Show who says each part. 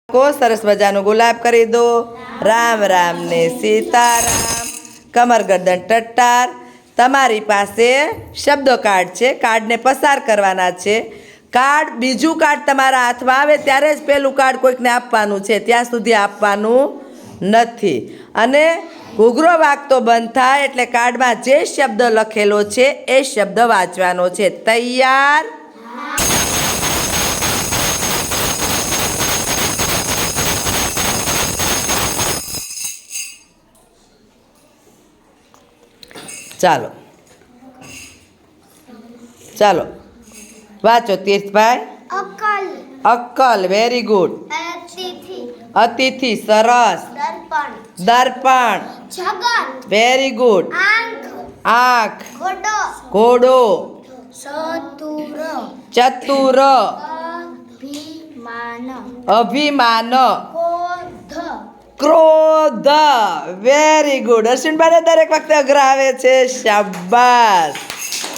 Speaker 1: को सरस मजानु गुलाब करी दो। राम राम ने सीताराम। कमर गर्दन टट्टार। तमारी पासे शब्द कार्ड छे, कार्ड ने पसार करवाना छे। कार्ड बीजू कार्ड तमारा हाथमां आवे त्यारे ज पेलुं कार्ड कोईकने आपवानुं छे, त्यां सुधी आपवानुं नथी। अने घूघरो वागतो बंध थाय एटले कार्डमां जे शब्द लखेलो छे ए शब्द वांचवानो छे। तैयार? ચાલો ચાલો વાંચો તીર્થભાઈ।
Speaker 2: અકલ,
Speaker 1: અક્કલ, વેરી ગુડ।
Speaker 2: અતિથિ,
Speaker 1: અતિથિ, સરસ।
Speaker 2: દર્પણ,
Speaker 1: દર્પણ,
Speaker 2: જગત,
Speaker 1: વેરી ગુડ।
Speaker 2: આંખ,
Speaker 1: આંખ,
Speaker 2: ઘોડો,
Speaker 1: ઘોડો,
Speaker 2: ચતુર,
Speaker 1: ચતુર,
Speaker 2: અભિમાન,
Speaker 1: અભિમાન,
Speaker 2: ક્રોધ,
Speaker 1: ક્રોધ, વેરી ગુડ। અશ્વિનભાઈ દરેક વખતે અઘરા આવે છે, શાબાશ।